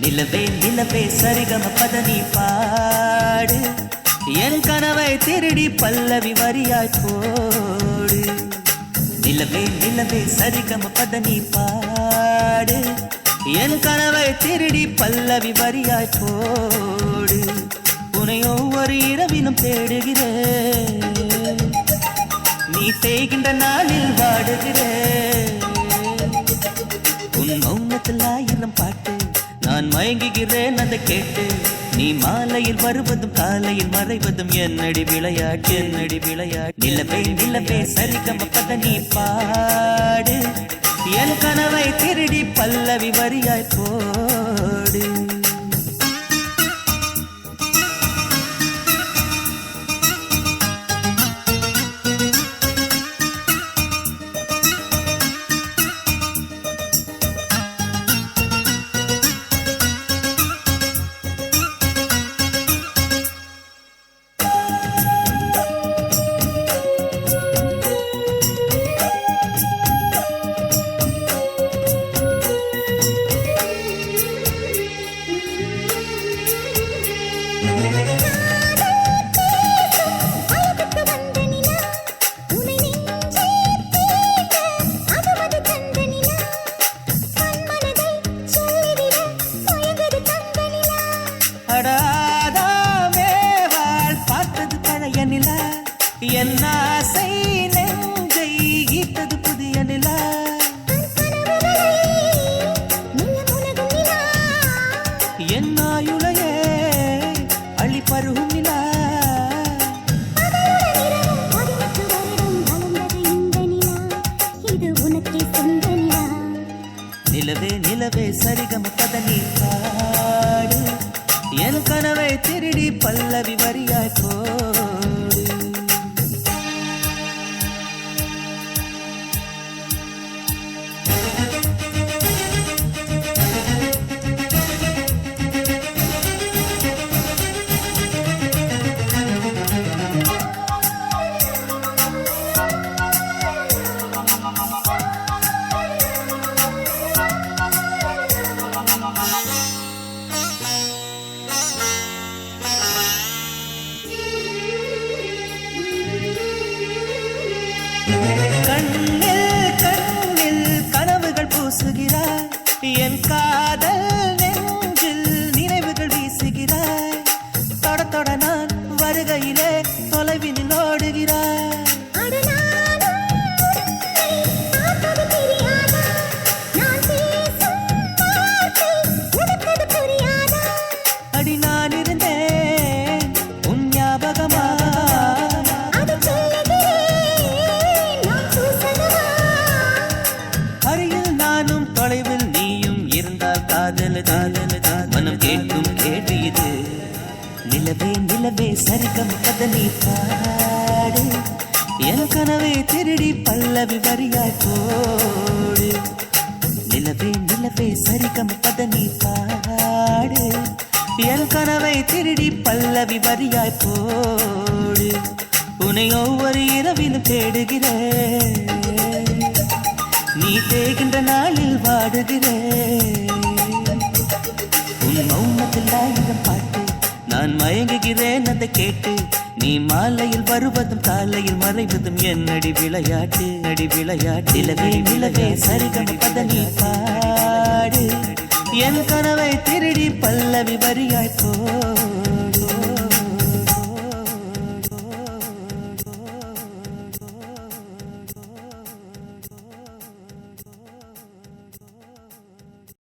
நிலவே நிலவே சரிகம பதனி பாடு என் கனவை திருடி பல்லவி வரியாய் போடு. நிலவே நிலவே சரிகம பதனி பாடு என் கனவை திருடி பல்லவி வரியாய் போடு. உன்னை ஒவ்வொரு இரவிலும் தேடுகிறேன், நீ தேய்கின்ற நாளில் வாடுகிறேன். உன் மௌனத்தில் ஆயிரம் பாட்டு நான் மயங்குகிறேன் அதை கேட்டு. நீ மாலையில் வருவதும் காலையில் மறைவதும் என்னடி விளையாட்டு என்னடி விளையாட்டு. நிலவே நிலவே சரிகம பதனி பாடு என் கனவை திருடி பல்லவி வரியாய் போடு. என் ஆசை நெஞ்சை ஈட்டது புதிய நிலா. என் ஆயுளையே அள்ளி பருகும் நிலா. நிலவே நிலவே சரிகம பதனி பாடு என் கனவை திருடி பல்லவி வரியாய் போடு. கண்ணில் கண்ணில் கனவுகள் பூசுகிறாய், என் காதல் நெஞ்சில் நினைவுகள் வீசுகிறாய். தொட தொட நான் வருகையிலே தொலைவினில் ஓடுகிறாய். அடி நான் இருந்தேன் உன் ஞாபகமா. தொலைவில் நீயும் இருந்தால் காதல் காதல் மனம் கேட்கும் கேட்டு இது. நிலவே நிலவே சரிகம பதனி பாடு என் கனவை திருடி பல்லவி வரியாய் போடு. நிலவே நிலவே சரிகம பதனி பாடு என் கனவை திருடி பல்லவி வரியாய் போடு. உன்னை ஒவ்வொரு இரவிலும் தேடுகிறேன், நீ தேய்கின்ற நாளில் வாடுகிறேன். உன் மௌனத்தில் ஆயிரம் பாட்டு நான் மயங்குகிறேன் அதை கேட்டு. நீ மாலையில் வருவதும் காலையில் மறைவதும் என்னடி விளையாட்டு நடி விளையாட்டு. நிலவே நிலவே சரிகம பதனி பாடு என் கனவை திருடி பல்லவி வரியாய் போ.